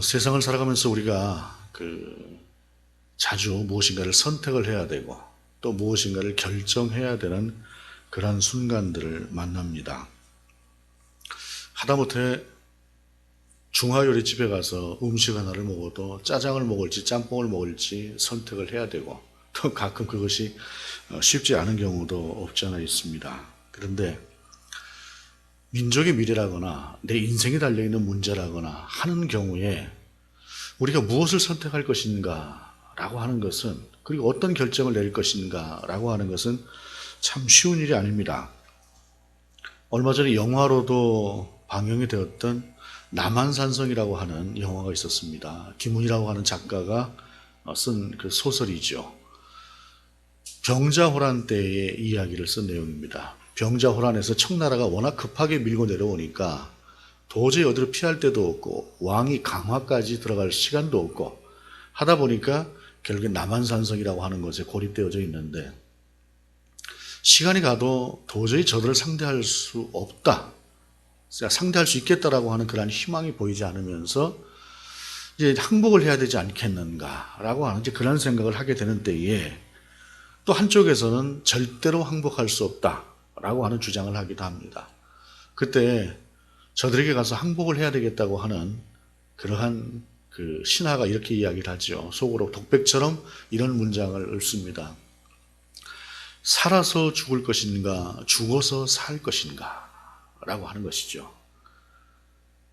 세상을 살아가면서 우리가 자주 무엇인가를 선택을 해야 되고 또 무엇인가를 결정해야 되는 그런 순간들을 만납니다. 하다못해 중화요리집에 가서 음식 하나를 먹어도 짜장을 먹을지 짬뽕을 먹을지 선택을 해야 되고 또 가끔 그것이 쉽지 않은 경우도 없지 않아 있습니다. 그런데 민족의 미래라거나 내 인생이 달려있는 문제라거나 하는 경우에 우리가 무엇을 선택할 것인가 라고 하는 것은, 그리고 어떤 결정을 내릴 것인가 라고 하는 것은 참 쉬운 일이 아닙니다. 얼마 전에 영화로도 방영이 되었던 남한산성이라고 하는 영화가 있었습니다. 김훈이라고 하는 작가가 쓴 그 소설이죠. 병자호란 때의 이야기를 쓴 내용입니다. 병자호란에서 청나라가 워낙 급하게 밀고 내려오니까 도저히 어디로 피할 데도 없고 왕이 강화까지 들어갈 시간도 없고 하다 보니까 결국에 남한산성이라고 하는 것에 고립되어져 있는데, 시간이 가도 도저히 저들을 상대할 수 없다, 상대할 수 있겠다라고 하는 그런 희망이 보이지 않으면서 이제 항복을 해야 되지 않겠는가라고 하는 이제 그런 생각을 하게 되는 때에, 또 한쪽에서는 절대로 항복할 수 없다라고 하는 주장을 하기도 합니다. 그때 저들에게 가서 항복을 해야 되겠다고 하는 그러한 그 신하가 이렇게 이야기를 하죠. 속으로 독백처럼 이런 문장을 읊습니다. 살아서 죽을 것인가, 죽어서 살 것인가 라고 하는 것이죠.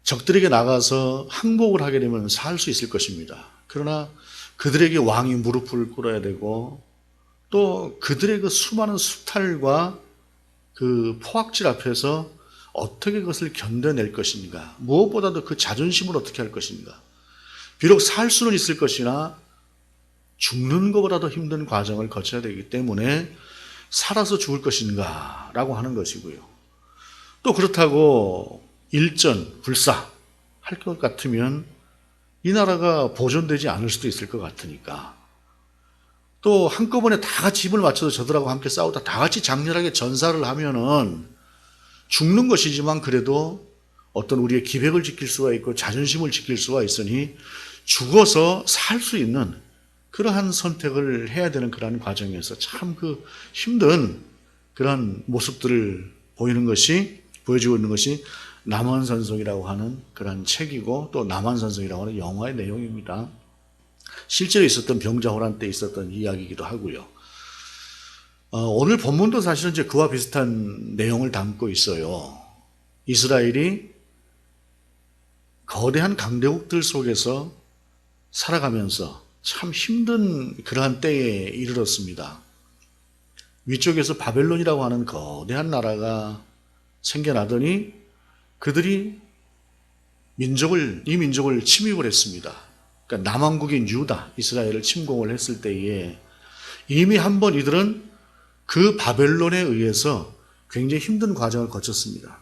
적들에게 나가서 항복을 하게 되면 살 수 있을 것입니다. 그러나 그들에게 왕이 무릎을 꿇어야 되고 또 그들의 그 수많은 수탈과 그 포악질 앞에서 어떻게 그것을 견뎌낼 것인가, 무엇보다도 그 자존심을 어떻게 할 것인가. 비록 살 수는 있을 것이나 죽는 것보다도 힘든 과정을 거쳐야 되기 때문에 살아서 죽을 것인가 라고 하는 것이고요. 또 그렇다고 일전 불사 할 것 같으면 이 나라가 보존되지 않을 수도 있을 것 같으니까, 또 한꺼번에 다 같이 힘을 맞춰서 저들하고 함께 싸우다 다 같이 장렬하게 전사를 하면은 죽는 것이지만 그래도 어떤 우리의 기백을 지킬 수가 있고 자존심을 지킬 수가 있으니 죽어서 살 수 있는 그러한 선택을 해야 되는 그러한 과정에서 참 그 힘든 그런 모습들을 보여주고 있는 것이 남한산성이라고 하는 그런 책이고 또 남한산성이라고 하는 영화의 내용입니다. 실제로 있었던 병자호란 때 있었던 이야기이기도 하고요. 오늘 본문도 사실은 이제 그와 비슷한 내용을 담고 있어요. 이스라엘이 거대한 강대국들 속에서 살아가면서 참 힘든 그러한 때에 이르렀습니다. 위쪽에서 바벨론이라고 하는 거대한 나라가 생겨나더니 그들이 이 민족을 침입을 했습니다. 그러니까 남왕국인 유다, 이스라엘을 침공을 했을 때에 이미 한번 이들은 그 바벨론에 의해서 굉장히 힘든 과정을 거쳤습니다.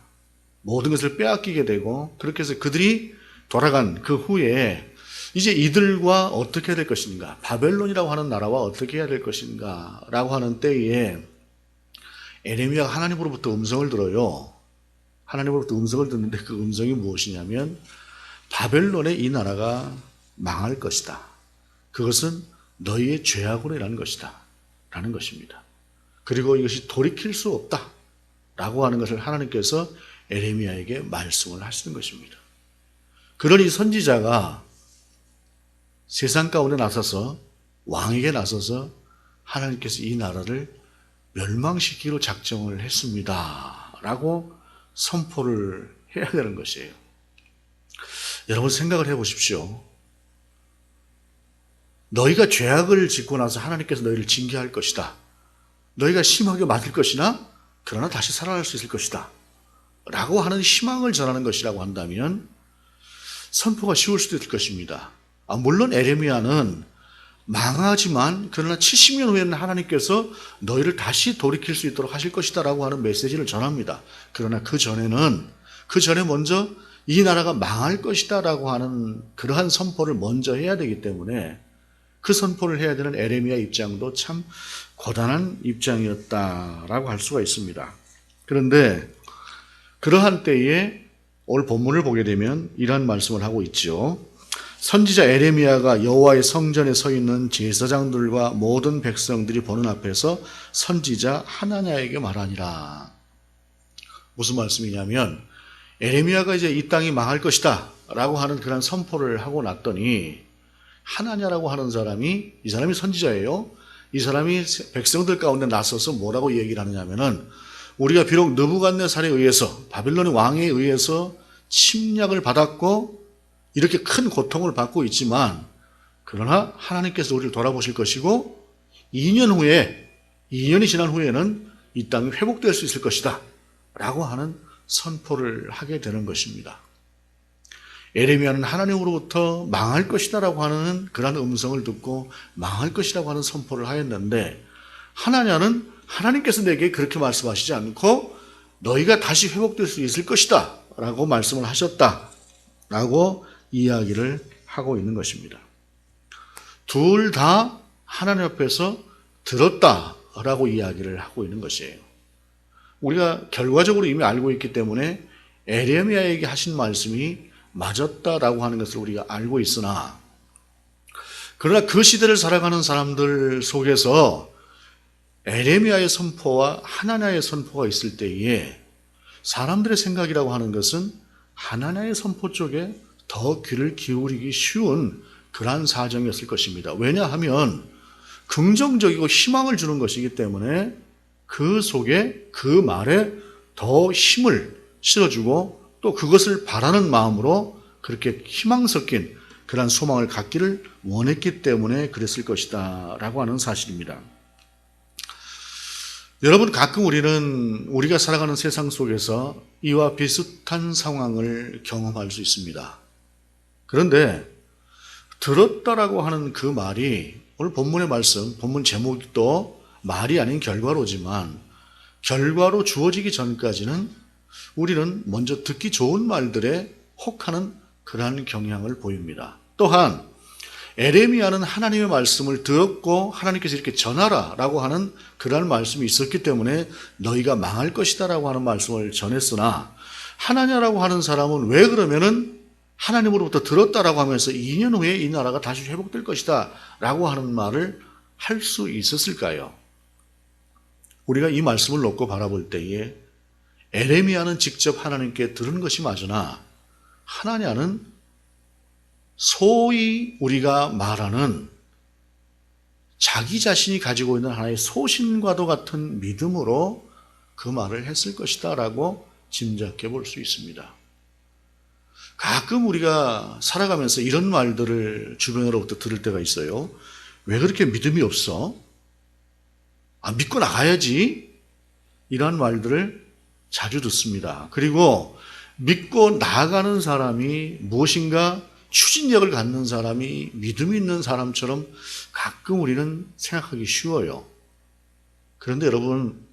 모든 것을 빼앗기게 되고, 그렇게 해서 그들이 돌아간 그 후에 이제 이들과 어떻게 해야 될 것인가, 바벨론이라고 하는 나라와 어떻게 해야 될 것인가 라고 하는 때에 에레미야가 하나님으로부터 음성을 들어요. 하나님으로부터 음성을 듣는데 그 음성이 무엇이냐면 바벨론의 이 나라가 망할 것이다. 그것은 너희의 죄악으로 인한 것이다 라는 것입니다. 그리고 이것이 돌이킬 수 없다 라고 하는 것을 하나님께서 에레미야에게 말씀을 하시는 것입니다. 그러니 선지자가 세상 가운데 나서서, 왕에게 나서서 하나님께서 이 나라를 멸망시키기로 작정을 했습니다 라고 선포를 해야 되는 것이에요. 여러분 생각을 해보십시오. 너희가 죄악을 짓고 나서 하나님께서 너희를 징계할 것이다. 너희가 심하게 맞을 것이나 그러나 다시 살아날 수 있을 것이다 라고 하는 희망을 전하는 것이라고 한다면 선포가 쉬울 수도 있을 것입니다. 물론 에레미야는 망하지만 그러나 70년 후에는 하나님께서 너희를 다시 돌이킬 수 있도록 하실 것이다 라고 하는 메시지를 전합니다. 그러나 그 전에 먼저 이 나라가 망할 것이다 라고 하는 그러한 선포를 먼저 해야 되기 때문에 그 선포를 해야 되는 에레미야 입장도 참 고단한 입장이었다라고 할 수가 있습니다. 그런데 그러한 때에 오늘 본문을 보게 되면 이러한 말씀을 하고 있죠. 선지자 에레미야가 여호와의 성전에 서 있는 제사장들과 모든 백성들이 보는 앞에서 선지자 하나냐에게 말하니라. 무슨 말씀이냐면 에레미야가 이제 이 땅이 망할 것이다 라고 하는 그런 선포를 하고 났더니 하나냐라고 하는 사람이, 이 사람이 선지자예요. 이 사람이 백성들 가운데 나서서 뭐라고 얘기를 하느냐면은 우리가 비록 느부갓네살에 의해서, 바빌론의 왕에 의해서 침략을 받았고 이렇게 큰 고통을 받고 있지만, 그러나 하나님께서 우리를 돌아보실 것이고 2년이 지난 후에는 이 땅이 회복될 수 있을 것이다 라고 하는 선포를 하게 되는 것입니다. 에레미야는 하나님으로부터 망할 것이다 라고 하는 그런 음성을 듣고 망할 것이라고 하는 선포를 하였는데, 하나냐는 하나님께서 내게 그렇게 말씀하시지 않고 너희가 다시 회복될 수 있을 것이다 라고 말씀을 하셨다 라고 이야기를 하고 있는 것입니다. 둘 다 하나님 앞에서 들었다 라고 이야기를 하고 있는 것이에요. 우리가 결과적으로 이미 알고 있기 때문에 에레미야에게 하신 말씀이 맞았다라고 하는 것을 우리가 알고 있으나, 그러나 그 시대를 살아가는 사람들 속에서 에레미야의 선포와 하나냐의 선포가 있을 때에 사람들의 생각이라고 하는 것은 하나냐의 선포 쪽에 더 귀를 기울이기 쉬운 그러한 사정이었을 것입니다. 왜냐하면 긍정적이고 희망을 주는 것이기 때문에 그 속에, 그 말에 더 힘을 실어주고 또 그것을 바라는 마음으로 그렇게 희망 섞인 그러한 소망을 갖기를 원했기 때문에 그랬을 것이다 라고 하는 사실입니다. 여러분, 가끔 우리가 살아가는 세상 속에서 이와 비슷한 상황을 경험할 수 있습니다. 그런데 들었다라고 하는 그 말이, 오늘 본문의 말씀, 본문 제목도 말이 아닌 결과로지만 결과로 주어지기 전까지는 우리는 먼저 듣기 좋은 말들에 혹하는 그러한 경향을 보입니다. 또한 에레미야는 하나님의 말씀을 들었고 하나님께서 이렇게 전하라 라고 하는 그러한 말씀이 있었기 때문에 너희가 망할 것이다 라고 하는 말씀을 전했으나, 하나냐라고 하는 사람은 왜 그러면은 하나님으로부터 들었다라고 하면서 2년 후에 이 나라가 다시 회복될 것이다 라고 하는 말을 할 수 있었을까요? 우리가 이 말씀을 놓고 바라볼 때에 에레미야는 직접 하나님께 들은 것이 맞으나 하나냐는 소위 우리가 말하는 자기 자신이 가지고 있는 하나의 소신과도 같은 믿음으로 그 말을 했을 것이다 라고 짐작해 볼 수 있습니다. 가끔 우리가 살아가면서 이런 말들을 주변으로부터 들을 때가 있어요. 왜 그렇게 믿음이 없어? 믿고 나가야지. 이런 말들을 자주 듣습니다. 그리고 믿고 나아가는 사람이 무엇인가 추진력을 갖는 사람이 믿음이 있는 사람처럼 가끔 우리는 생각하기 쉬워요. 그런데 여러분,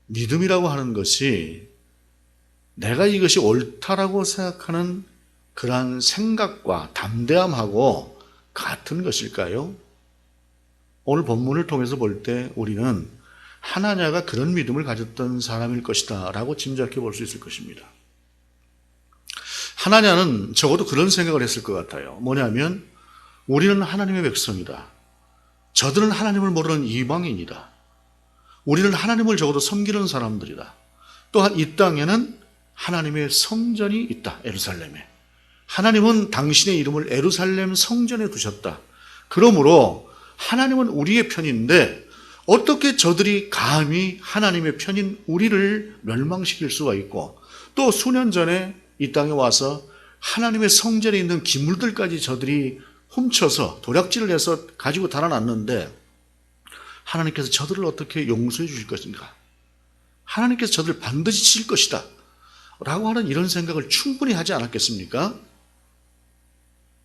믿음이라고 하는 것이 내가 이것이 옳다라고 생각하는 그러한 생각과 담대함하고 같은 것일까요? 오늘 본문을 통해서 볼 때 우리는 하나냐가 그런 믿음을 가졌던 사람일 것이다 라고 짐작해 볼 수 있을 것입니다. 하나냐는 적어도 그런 생각을 했을 것 같아요. 뭐냐면 우리는 하나님의 백성이다. 저들은 하나님을 모르는 이방인이다. 우리는 하나님을 적어도 섬기는 사람들이다. 또한 이 땅에는 하나님의 성전이 있다. 예루살렘에. 하나님은 당신의 이름을 예루살렘 성전에 두셨다. 그러므로 하나님은 우리의 편인데 어떻게 저들이 감히 하나님의 편인 우리를 멸망시킬 수가 있고, 또 수년 전에 이 땅에 와서 하나님의 성전에 있는 기물들까지 저들이 훔쳐서 도략질을 해서 가지고 달아났는데 하나님께서 저들을 어떻게 용서해 주실 것인가? 하나님께서 저들을 반드시 칠 것이다 라고 하는 이런 생각을 충분히 하지 않았겠습니까?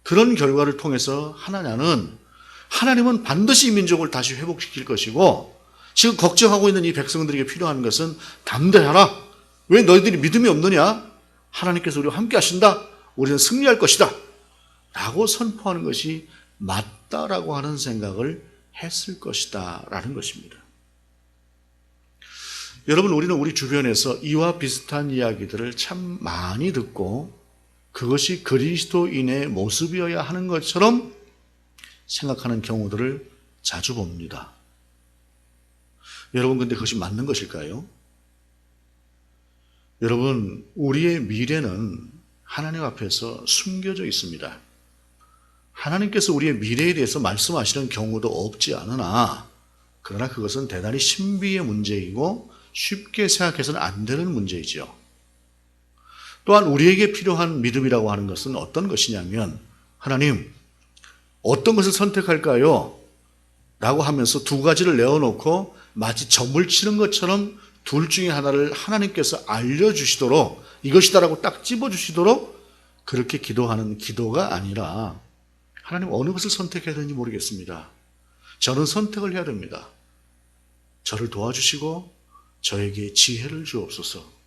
그런 결과를 통해서 하나님은 반드시 이 민족을 다시 회복시킬 것이고, 지금 걱정하고 있는 이 백성들에게 필요한 것은 담대하라. 왜 너희들이 믿음이 없느냐? 하나님께서 우리와 함께 하신다. 우리는 승리할 것이다 라고 선포하는 것이 맞다라고 하는 생각을 했을 것이다 라는 것입니다. 여러분, 우리는 우리 주변에서 이와 비슷한 이야기들을 참 많이 듣고 그것이 그리스도인의 모습이어야 하는 것처럼 생각하는 경우들을 자주 봅니다. 여러분, 근데 그것이 맞는 것일까요? 여러분, 우리의 미래는 하나님 앞에서 숨겨져 있습니다. 하나님께서 우리의 미래에 대해서 말씀하시는 경우도 없지 않으나, 그러나 그것은 대단히 신비의 문제이고 쉽게 생각해서는 안 되는 문제이죠. 또한 우리에게 필요한 믿음이라고 하는 것은 어떤 것이냐면, 하나님, 어떤 것을 선택할까요? 라고 하면서 두 가지를 내어놓고 마치 점을 치는 것처럼 둘 중에 하나를 하나님께서 알려주시도록, 이것이다라고 딱 집어주시도록 그렇게 기도하는 기도가 아니라, 하나님 어느 것을 선택해야 되는지 모르겠습니다. 저는 선택을 해야 됩니다. 저를 도와주시고 저에게 지혜를 주옵소서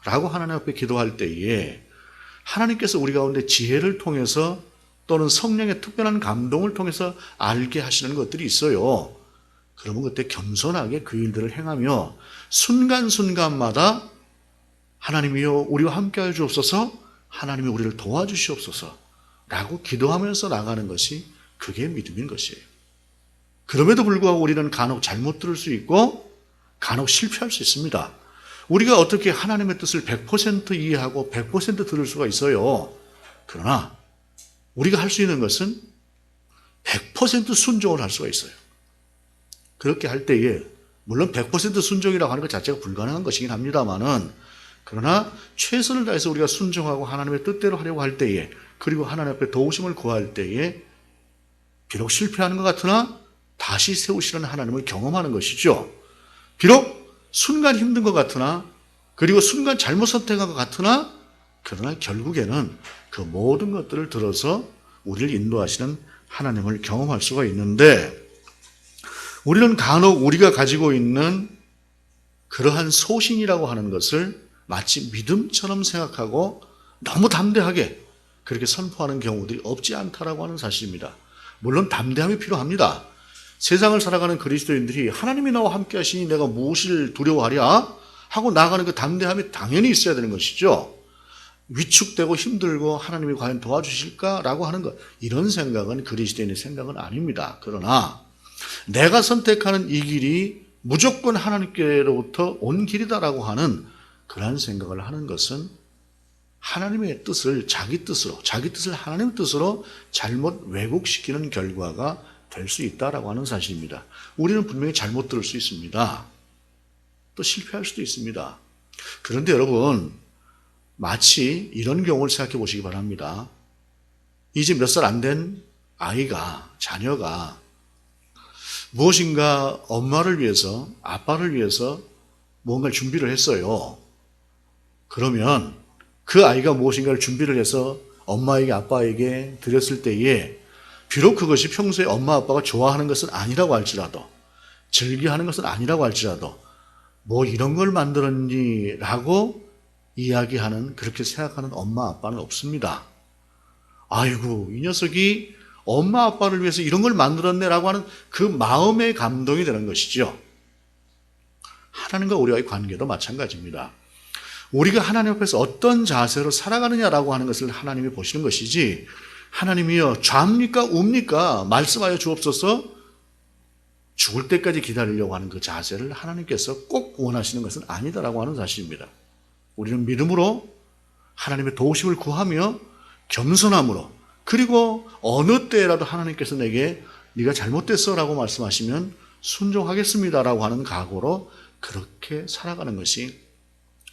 라고 하나님 앞에 기도할 때에 하나님께서 우리 가운데 지혜를 통해서 또는 성령의 특별한 감동을 통해서 알게 하시는 것들이 있어요. 그러면 그때 겸손하게 그 일들을 행하며 순간순간마다 하나님이여 우리와 함께하여 주옵소서, 하나님이 우리를 도와주시옵소서 라고 기도하면서 나가는 것이 그게 믿음인 것이에요. 그럼에도 불구하고 우리는 간혹 잘못 들을 수 있고 간혹 실패할 수 있습니다. 우리가 어떻게 하나님의 뜻을 100% 이해하고 100% 들을 수가 있어요. 그러나 우리가 할 수 있는 것은 100% 순종을 할 수가 있어요. 그렇게 할 때에 물론 100% 순종이라고 하는 것 자체가 불가능한 것이긴 합니다만은, 그러나 최선을 다해서 우리가 순종하고 하나님의 뜻대로 하려고 할 때에, 그리고 하나님 앞에 도우심을 구할 때에 비록 실패하는 것 같으나 다시 세우시는 하나님을 경험하는 것이죠. 비록 순간 힘든 것 같으나, 그리고 순간 잘못 선택한 것 같으나, 그러나 결국에는 그 모든 것들을 들어서 우리를 인도하시는 하나님을 경험할 수가 있는데, 우리는 간혹 우리가 가지고 있는 그러한 소신이라고 하는 것을 마치 믿음처럼 생각하고 너무 담대하게 그렇게 선포하는 경우들이 없지 않다라고 하는 사실입니다. 물론 담대함이 필요합니다. 세상을 살아가는 그리스도인들이 하나님이 나와 함께 하시니 내가 무엇을 두려워하랴 하고 나아가는 그 담대함이 당연히 있어야 되는 것이죠. 위축되고 힘들고 하나님이 과연 도와주실까라고 하는 것, 이런 생각은 그리스도인의 생각은 아닙니다. 그러나 내가 선택하는 이 길이 무조건 하나님께로부터 온 길이다라고 하는 그러한 생각을 하는 것은 하나님의 뜻을 자기 뜻을 하나님의 뜻으로 잘못 왜곡시키는 결과가 될 수 있다라고 하는 사실입니다. 우리는 분명히 잘못 들을 수 있습니다. 또 실패할 수도 있습니다. 그런데 여러분, 마치 이런 경우를 생각해 보시기 바랍니다. 이제 몇 살 안 된 자녀가 무엇인가 엄마를 위해서, 아빠를 위해서 무언가를 준비를 했어요. 그러면 그 아이가 무엇인가를 준비를 해서 엄마에게, 아빠에게 드렸을 때에 비록 그것이 평소에 엄마, 아빠가 좋아하는 것은 아니라고 할지라도, 즐겨하는 것은 아니라고 할지라도 뭐 이런 걸 만들었니? 라고 이야기하는, 그렇게 생각하는 엄마, 아빠는 없습니다. 아이고, 이 녀석이 엄마, 아빠를 위해서 이런 걸 만들었네 라고 하는 그 마음의 감동이 되는 것이죠. 하나님과 우리와의 관계도 마찬가지입니다. 우리가 하나님 앞에서 어떤 자세로 살아가느냐라고 하는 것을 하나님이 보시는 것이지, 하나님이여 좌입니까 우입니까 말씀하여 주옵소서, 죽을 때까지 기다리려고 하는 그 자세를 하나님께서 꼭 원하시는 것은 아니다라고 하는 사실입니다. 우리는 믿음으로 하나님의 도우심을 구하며 겸손함으로, 그리고 어느 때라도 하나님께서 내게 네가 잘못됐어 라고 말씀하시면 순종하겠습니다라고 하는 각오로 그렇게 살아가는 것이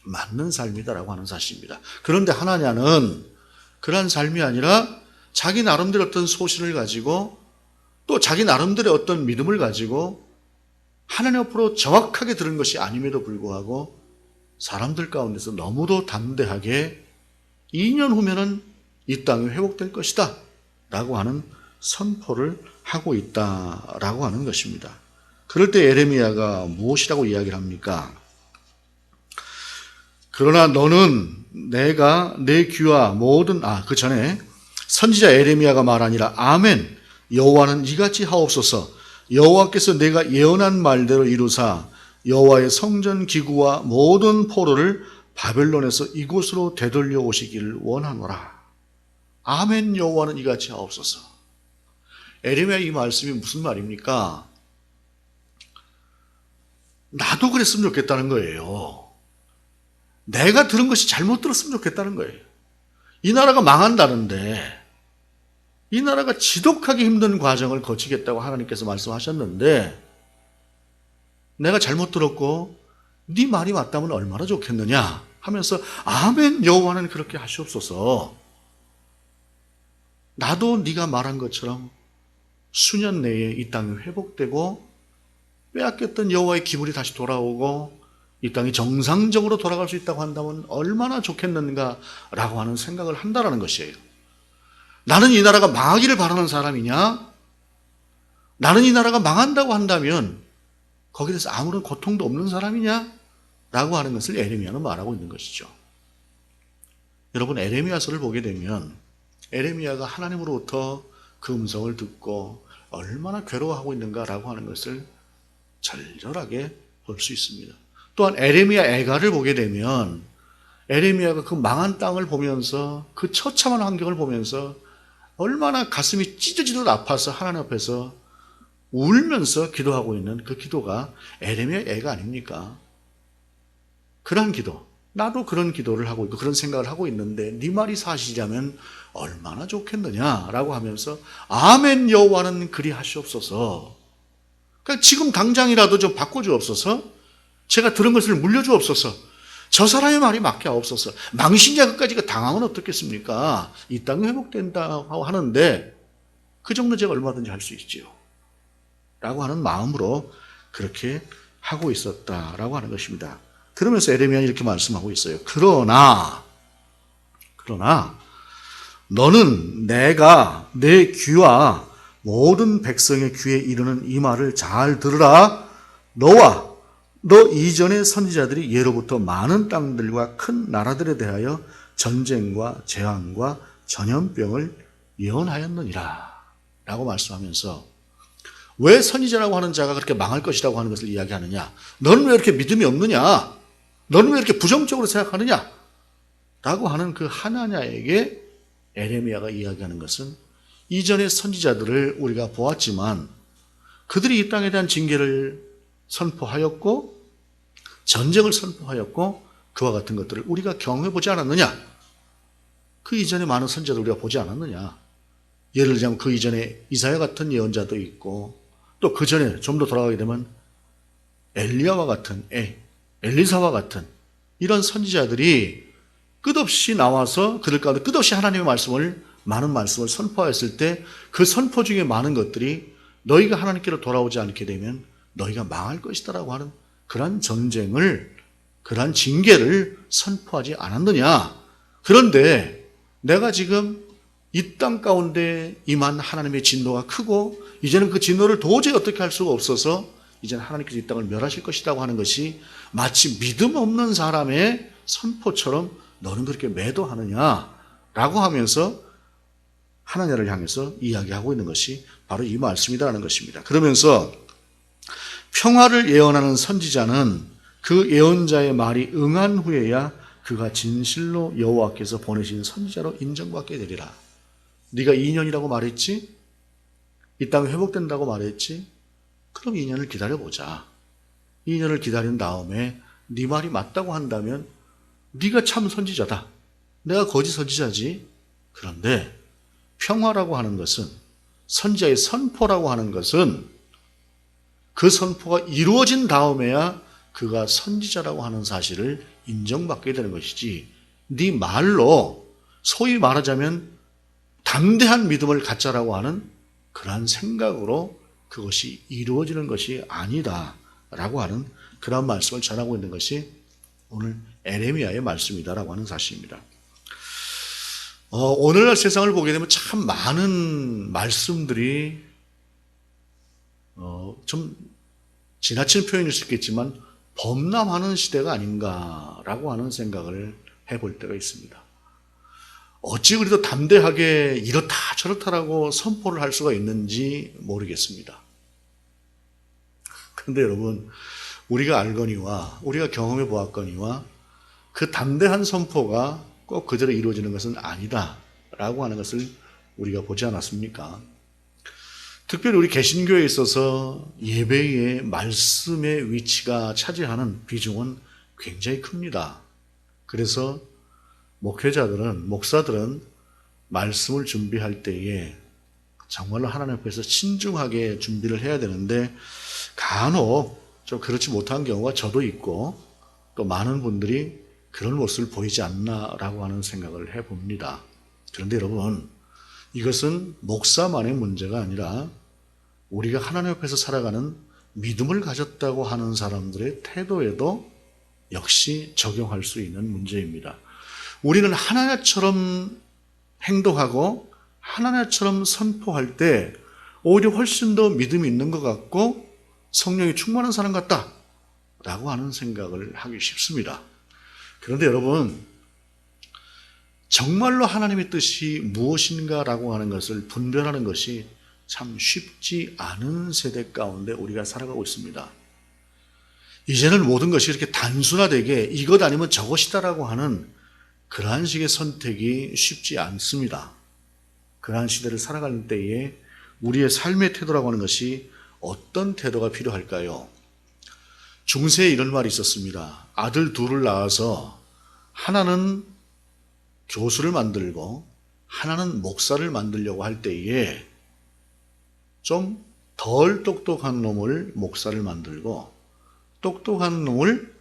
맞는 삶이다라고 하는 사실입니다. 그런데 하나냐는 그러한 삶이 아니라 자기 나름대로 어떤 소신을 가지고 또 자기 나름대로 어떤 믿음을 가지고 하나님 앞으로 정확하게 들은 것이 아님에도 불구하고 사람들 가운데서 너무도 담대하게 2년 후면은 이 땅이 회복될 것이다 라고 하는 선포를 하고 있다라고 하는 것입니다. 그럴 때 예레미야가 무엇이라고 이야기를 합니까? 그러나 너는 내가 내 귀와 모든 그 전에 선지자 예레미야가 말하니라. 아멘. 여호와는 이같이 하옵소서. 여호와께서 내가 예언한 말대로 이루사 여호와의 성전 기구와 모든 포로를 바벨론에서 이곳으로 되돌려 오시기를 원하노라. 아멘 여호와는 이같이 하옵소서. 에레미야 이 말씀이 무슨 말입니까? 나도 그랬으면 좋겠다는 거예요. 내가 들은 것이 잘못 들었으면 좋겠다는 거예요. 이 나라가 망한다는데, 이 나라가 지독하게 힘든 과정을 거치겠다고 하나님께서 말씀하셨는데 내가 잘못 들었고 네 말이 맞다면 얼마나 좋겠느냐 하면서 아멘 여호와는 그렇게 하시옵소서. 나도 네가 말한 것처럼 수년 내에 이 땅이 회복되고 빼앗겼던 여호와의 기물이 다시 돌아오고 이 땅이 정상적으로 돌아갈 수 있다고 한다면 얼마나 좋겠는가라고 하는 생각을 한다라는 것이에요. 나는 이 나라가 망하기를 바라는 사람이냐? 나는 이 나라가 망한다고 한다면 거기에 대해서 아무런 고통도 없는 사람이냐? 라고 하는 것을 에레미야는 말하고 있는 것이죠. 여러분, 에레미야서를 보게 되면 에레미야가 하나님으로부터 그 음성을 듣고 얼마나 괴로워하고 있는가라고 하는 것을 절절하게 볼 수 있습니다. 또한 에레미야 애가를 보게 되면 에레미야가 그 망한 땅을 보면서 그 처참한 환경을 보면서 얼마나 가슴이 찢어지듯 아파서 하나님 앞에서 울면서 기도하고 있는 그 기도가 에레미야 애가 아닙니까? 그런 기도, 나도 그런 기도를 하고 있고 그런 생각을 하고 있는데 네 말이 사실이라면 얼마나 좋겠느냐라고 하면서 아멘 여호와는 그리하시옵소서. 그러니까 지금 당장이라도 좀 바꿔주옵소서. 제가 들은 것을 물려주옵소서. 저 사람의 말이 맞게 하옵소서. 망신자 끝까지 당하면 어떻겠습니까? 이 땅이 회복된다고 하는데 그 정도 제가 얼마든지 할 수 있지요. 라고 하는 마음으로 그렇게 하고 있었다라고 하는 것입니다. 그러면서 에레미야는 이렇게 말씀하고 있어요. 그러나 너는 내가 내 귀와 모든 백성의 귀에 이르는 이 말을 잘 들으라. 너와 너 이전의 선지자들이 예로부터 많은 땅들과 큰 나라들에 대하여 전쟁과 재앙과 전염병을 예언하였느니라 라고 말씀하면서 왜 선지자라고 하는 자가 그렇게 망할 것이라고 하는 것을 이야기하느냐? 너는 왜 이렇게 믿음이 없느냐? 너는 왜 이렇게 부정적으로 생각하느냐? 라고 하는 그 하나냐에게 에레미야가 이야기하는 것은 이전의 선지자들을 우리가 보았지만 그들이 이 땅에 대한 징계를 선포하였고 전쟁을 선포하였고 그와 같은 것들을 우리가 경험해 보지 않았느냐? 그 이전에 많은 선지자들 우리가 보지 않았느냐? 예를 들자면 그 이전에 이사야 같은 예언자도 있고 또 그 전에 좀 더 돌아가게 되면 엘리야와 같은 엘리사와 같은 이런 선지자들이 끝없이 나와서 그들 가운데 끝없이 하나님의 말씀을 많은 말씀을 선포하였을 때 그 선포 중에 많은 것들이 너희가 하나님께로 돌아오지 않게 되면 너희가 망할 것이다라고 하는 그러한 전쟁을 그러한 징계를 선포하지 않았느냐. 그런데 내가 지금 이 땅 가운데 임한 하나님의 진노가 크고 이제는 그 진노를 도저히 어떻게 할 수가 없어서 이제는 하나님께서 이 땅을 멸하실 것이라고 하는 것이 마치 믿음 없는 사람의 선포처럼 너는 그렇게 매도하느냐라고 하면서 하나님을 향해서 이야기하고 있는 것이 바로 이 말씀이라는 것입니다. 그러면서 평화를 예언하는 선지자는 그 예언자의 말이 응한 후에야 그가 진실로 여호와께서 보내신 선지자로 인정받게 되리라. 네가 2년이라고 말했지? 이 땅이 회복된다고 말했지? 그럼 2년을 기다려보자. 2년을 기다린 다음에 네 말이 맞다고 한다면 네가 참 선지자다. 내가 거짓 선지자지. 그런데 평화라고 하는 것은 선지자의 선포라고 하는 것은 그 선포가 이루어진 다음에야 그가 선지자라고 하는 사실을 인정받게 되는 것이지 네 말로 소위 말하자면 담대한 믿음을 갖자라고 하는 그러한 생각으로 그것이 이루어지는 것이 아니다라고 하는 그런 말씀을 전하고 있는 것이 오늘 에레미야의 말씀이다라고 하는 사실입니다. 오늘날 세상을 보게 되면 참 많은 말씀들이 좀 지나친 표현일 수 있겠지만 범람하는 시대가 아닌가라고 하는 생각을 해볼 때가 있습니다. 어찌 그래도 담대하게 이렇다 저렇다라고 선포를 할 수가 있는지 모르겠습니다. 그런데 여러분, 우리가 알거니와 우리가 경험해 보았거니와 그 담대한 선포가 꼭 그대로 이루어지는 것은 아니다라고 라고 하는 것을 우리가 보지 않았습니까? 특별히 우리 개신교에 있어서 예배의 말씀의 위치가 차지하는 비중은 굉장히 큽니다. 그래서 목회자들은, 목사들은 말씀을 준비할 때에 정말로 하나님 앞에서 신중하게 준비를 해야 되는데 간혹 좀 그렇지 못한 경우가 저도 있고 또 많은 분들이 그런 모습을 보이지 않나라고 하는 생각을 해봅니다. 그런데 여러분, 이것은 목사만의 문제가 아니라 우리가 하나님 앞에서 살아가는 믿음을 가졌다고 하는 사람들의 태도에도 역시 적용할 수 있는 문제입니다. 우리는 하나님처럼 행동하고 하나님처럼 선포할 때 오히려 훨씬 더 믿음이 있는 것 같고 성령이 충만한 사람 같다 라고 하는 생각을 하기 쉽습니다. 그런데 여러분, 정말로 하나님의 뜻이 무엇인가라고 하는 것을 분별하는 것이 참 쉽지 않은 세대 가운데 우리가 살아가고 있습니다. 이제는 모든 것이 이렇게 단순화되게 이것 아니면 저것이다라고 하는 그러한 식의 선택이 쉽지 않습니다. 그러한 시대를 살아가는 때에 우리의 삶의 태도라고 하는 것이 어떤 태도가 필요할까요? 중세에 이런 말이 있었습니다. 아들 둘을 낳아서 하나는 교수를 만들고 하나는 목사를 만들려고 할 때에 좀 덜 똑똑한 놈을 목사를 만들고 똑똑한 놈을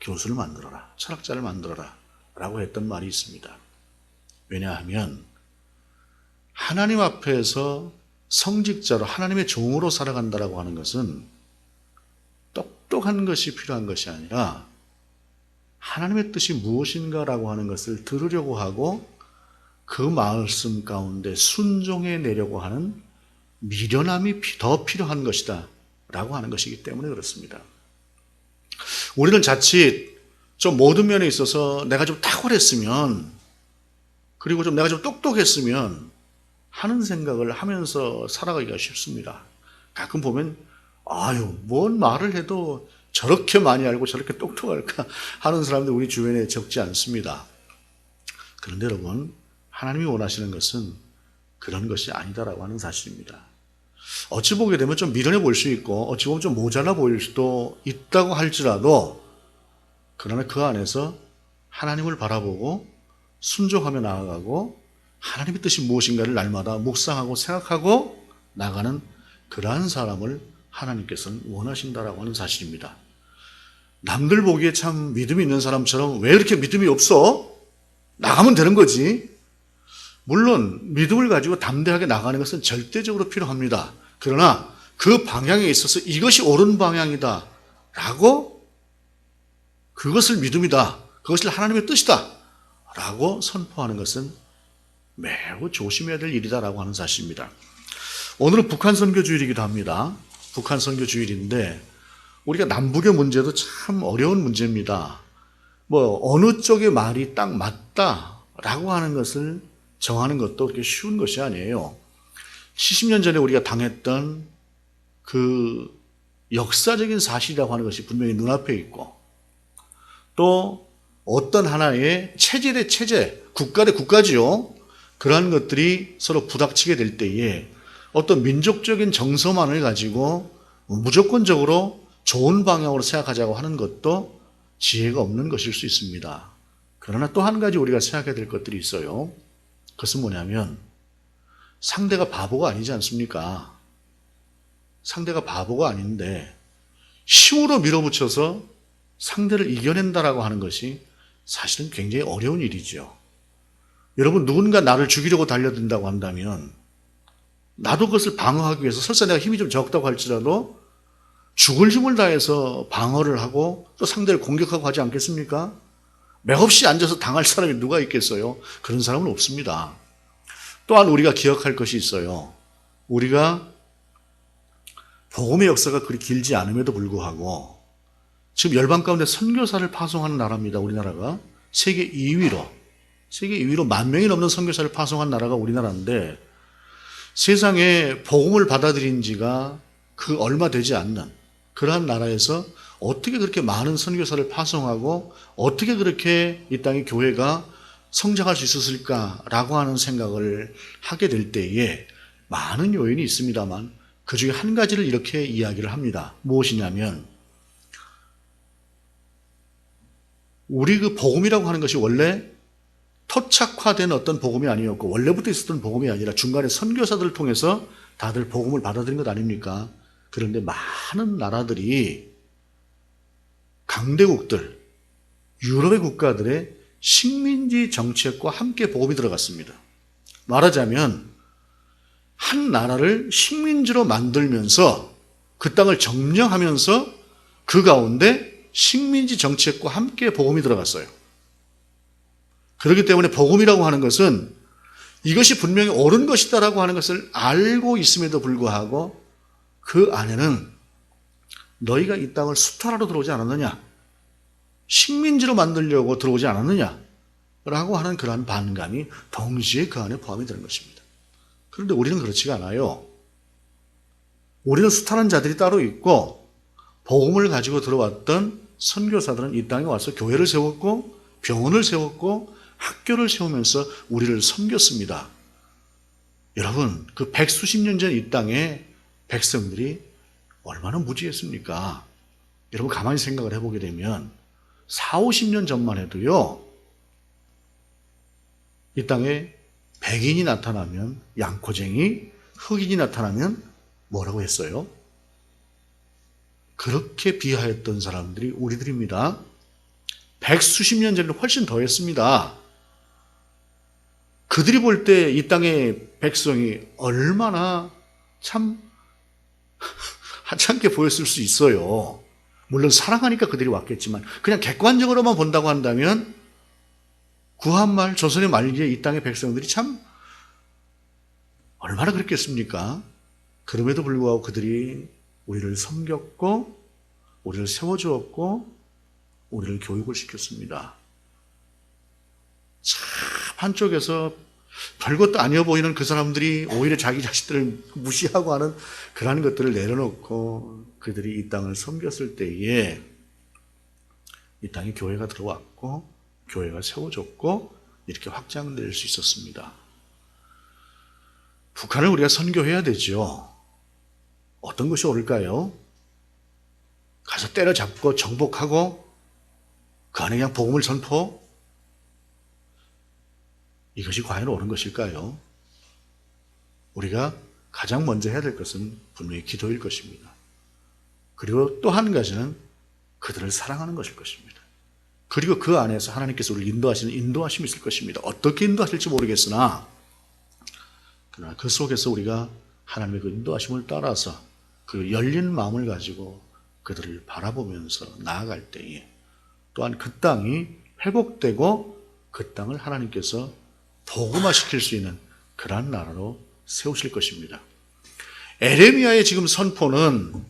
교수를 만들어라, 철학자를 만들어라 라고 했던 말이 있습니다. 왜냐하면 하나님 앞에서 성직자로 하나님의 종으로 살아간다라고 하는 것은 똑똑한 것이 필요한 것이 아니라 하나님의 뜻이 무엇인가라고 하는 것을 들으려고 하고 그 말씀 가운데 순종해내려고 하는 미련함이 더 필요한 것이다 라고 하는 것이기 때문에 그렇습니다. 우리는 자칫 좀 모든 면에 있어서 내가 좀 탁월했으면 그리고 좀 내가 좀 똑똑했으면 하는 생각을 하면서 살아가기가 쉽습니다. 가끔 보면 뭔 말을 해도 저렇게 많이 알고 저렇게 똑똑할까 하는 사람들 우리 주변에 적지 않습니다. 그런데 여러분, 하나님이 원하시는 것은 그런 것이 아니다라고 하는 사실입니다. 어찌 보게 되면 좀 미련해 보일 수 있고 어찌 보면 좀 모자라 보일 수도 있다고 할지라도 그러나 그 안에서 하나님을 바라보고 순종하며 나아가고 하나님의 뜻이 무엇인가를 날마다 묵상하고 생각하고 나가는 그러한 사람을 하나님께서는 원하신다라고 하는 사실입니다. 남들 보기에 참 믿음이 있는 사람처럼 왜 이렇게 믿음이 없어? 나가면 되는 거지. 물론 믿음을 가지고 담대하게 나가는 것은 절대적으로 필요합니다. 그러나 그 방향에 있어서 이것이 옳은 방향이다 라고 그것을 믿음이다, 그것을 하나님의 뜻이다 라고 선포하는 것은 매우 조심해야 될 일이다라고 하는 사실입니다. 오늘은 북한 선교주일이기도 합니다. 북한 선교주일인데 우리가 남북의 문제도 참 어려운 문제입니다. 어느 쪽의 말이 딱 맞다라고 하는 것을 정하는 것도 그렇게 쉬운 것이 아니에요. 70년 전에 우리가 당했던 그 역사적인 사실이라고 하는 것이 분명히 눈앞에 있고 또 어떤 하나의 체제 대 체제, 국가 대 국가지요. 그러한 것들이 서로 부닥치게 될 때에 어떤 민족적인 정서만을 가지고 무조건적으로 좋은 방향으로 생각하자고 하는 것도 지혜가 없는 것일 수 있습니다. 그러나 또 한 가지 우리가 생각해야 될 것들이 있어요. 그것은 뭐냐면 상대가 바보가 아니지 않습니까? 상대가 바보가 아닌데 힘으로 밀어붙여서 상대를 이겨낸다라고 하는 것이 사실은 굉장히 어려운 일이죠. 여러분, 누군가 나를 죽이려고 달려든다고 한다면 나도 그것을 방어하기 위해서 설사 내가 힘이 좀 적다고 할지라도 죽을 힘을 다해서 방어를 하고 또 상대를 공격하고 하지 않겠습니까? 맥없이 앉아서 당할 사람이 누가 있겠어요? 그런 사람은 없습니다. 또한 우리가 기억할 것이 있어요. 우리가 복음의 역사가 그리 길지 않음에도 불구하고 지금 열방 가운데 선교사를 파송하는 나라입니다. 우리나라가 세계 2위로 1만 명이 넘는 선교사를 파송한 나라가 우리나라인데 세상에 복음을 받아들인 지가 그 얼마 되지 않는 그러한 나라에서 어떻게 그렇게 많은 선교사를 파송하고 어떻게 그렇게 이 땅의 교회가 성장할 수 있었을까라고 하는 생각을 하게 될 때에 많은 요인이 있습니다만 그 중에 한 가지를 이렇게 이야기를 합니다. 무엇이냐면 우리 그 복음이라고 하는 것이 원래 토착화된 어떤 복음이 아니었고 원래부터 있었던 복음이 아니라 중간에 선교사들을 통해서 다들 복음을 받아들인 것 아닙니까? 그런데 많은 나라들이 강대국들, 유럽의 국가들의 식민지 정책과 함께 복음이 들어갔습니다. 말하자면 한 나라를 식민지로 만들면서 그 땅을 점령하면서 그 가운데 식민지 정책과 함께 복음이 들어갔어요. 그렇기 때문에 복음이라고 하는 것은 이것이 분명히 옳은 것이다라고 하는 것을 알고 있음에도 불구하고 그 안에는 너희가 이 땅을 수탈하러 들어오지 않았느냐? 식민지로 만들려고 들어오지 않았느냐? 라고 하는 그러한 반감이 동시에 그 안에 포함이 되는 것입니다. 그런데 우리는 그렇지가 않아요. 우리는 수탈한 자들이 따로 있고 복음을 가지고 들어왔던 선교사들은 이 땅에 와서 교회를 세웠고 병원을 세웠고 학교를 세우면서 우리를 섬겼습니다. 여러분, 그 백수십 년 전 이 땅에 백성들이 얼마나 무지했습니까? 여러분 가만히 생각을 해보게 되면 40, 50년 전만 해도요. 이 땅에 백인이 나타나면 양코쟁이, 흑인이 나타나면 뭐라고 했어요? 그렇게 비하했던 사람들이 우리들입니다. 백수십 년 전에 훨씬 더 했습니다. 그들이 볼 때 이 땅의 백성이 얼마나 참 하찮게 보였을 수 있어요. 물론 사랑하니까 그들이 왔겠지만 그냥 객관적으로만 본다고 한다면 구한말 조선의 말기에 이 땅의 백성들이 참 얼마나 그랬겠습니까? 그럼에도 불구하고 그들이 우리를 섬겼고 우리를 세워주었고 우리를 교육을 시켰습니다. 참 한쪽에서 별것도 아니어 보이는 그 사람들이 오히려 자기 자식들을 무시하고 하는 그러한 것들을 내려놓고 그들이 이 땅을 섬겼을 때에 이 땅에 교회가 들어왔고 교회가 세워졌고 이렇게 확장될 수 있었습니다. 북한을 우리가 선교해야 되죠. 어떤 것이 옳을까요? 가서 때려잡고 정복하고 그 안에 그냥 복음을 선포? 이것이 과연 옳은 것일까요? 우리가 가장 먼저 해야 될 것은 분명히 기도일 것입니다. 그리고 또 한 가지는 그들을 사랑하는 것일 것입니다. 그리고 그 안에서 하나님께서 우리를 인도하시는 인도하심이 있을 것입니다. 어떻게 인도하실지 모르겠으나 그러나 그 속에서 우리가 하나님의 그 인도하심을 따라서 그 열린 마음을 가지고 그들을 바라보면서 나아갈 때에 또한 그 땅이 회복되고 그 땅을 하나님께서 복음화시킬 수 있는 그러한 나라로 세우실 것입니다. 에레미야의 지금 선포는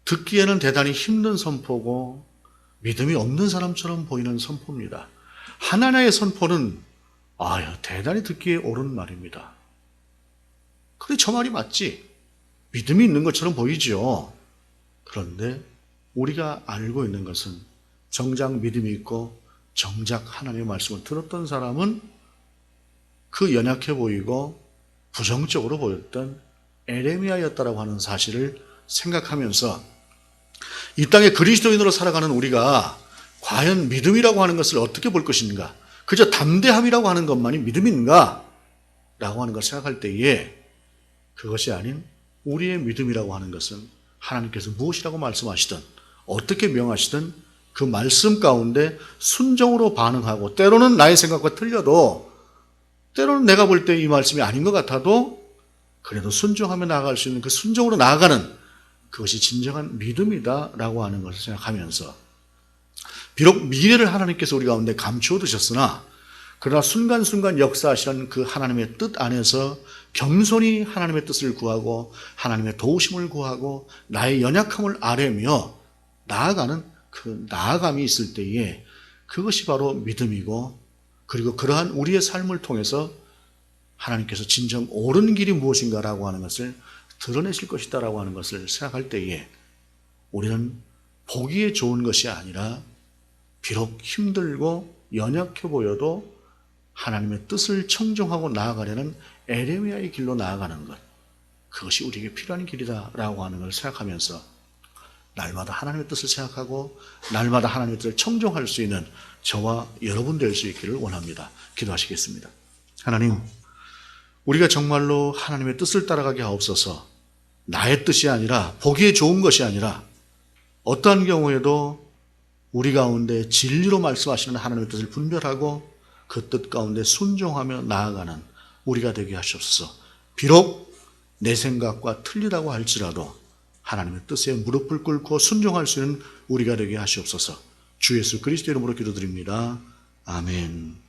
듣기에는 대단히 힘든 선포고 믿음이 없는 사람처럼 보이는 선포입니다. 하나님의 선포는 대단히 듣기에 옳은 말입니다. 그래, 저 말이 맞지. 믿음이 있는 것처럼 보이죠. 그런데 우리가 알고 있는 것은 정작 믿음이 있고 정작 하나님의 말씀을 들었던 사람은 그 연약해 보이고 부정적으로 보였던 에레미야였다라고 하는 사실을 생각하면서 이 땅에 그리스도인으로 살아가는 우리가 과연 믿음이라고 하는 것을 어떻게 볼 것인가? 그저 담대함이라고 하는 것만이 믿음인가? 라고 하는 걸 생각할 때에 그것이 아닌 우리의 믿음이라고 하는 것은 하나님께서 무엇이라고 말씀하시든 어떻게 명하시든 그 말씀 가운데 순종으로 반응하고 때로는 나의 생각과 틀려도 때로는 내가 볼 때 이 말씀이 아닌 것 같아도 그래도 순종하며 나아갈 수 있는 그 순종으로 나아가는 그것이 진정한 믿음이다라고 하는 것을 생각하면서 비록 미래를 하나님께서 우리 가운데 감추어 두셨으나 그러나 순간순간 역사하시는 그 하나님의 뜻 안에서 겸손히 하나님의 뜻을 구하고 하나님의 도우심을 구하고 나의 연약함을 아뢰며 나아가는 그 나아감이 있을 때에 그것이 바로 믿음이고 그리고 그러한 우리의 삶을 통해서 하나님께서 진정 옳은 길이 무엇인가라고 하는 것을 드러내실 것이다라고 하는 것을 생각할 때에 우리는 보기에 좋은 것이 아니라 비록 힘들고 연약해 보여도 하나님의 뜻을 청정하고 나아가려는 에레미야의 길로 나아가는 것, 그것이 우리에게 필요한 길이다라고 하는 걸 생각하면서 날마다 하나님의 뜻을 생각하고 날마다 하나님의 뜻을 청정할 수 있는 저와 여러분 될 수 있기를 원합니다. 기도하시겠습니다. 하나님, 우리가 정말로 하나님의 뜻을 따라가게 하옵소서. 나의 뜻이 아니라, 보기에 좋은 것이 아니라 어떠한 경우에도 우리 가운데 진리로 말씀하시는 하나님의 뜻을 분별하고 그 뜻 가운데 순종하며 나아가는 우리가 되게 하시옵소서. 비록 내 생각과 틀리다고 할지라도 하나님의 뜻에 무릎을 꿇고 순종할 수 있는 우리가 되게 하시옵소서. 주 예수 그리스도 이름으로 기도드립니다. 아멘.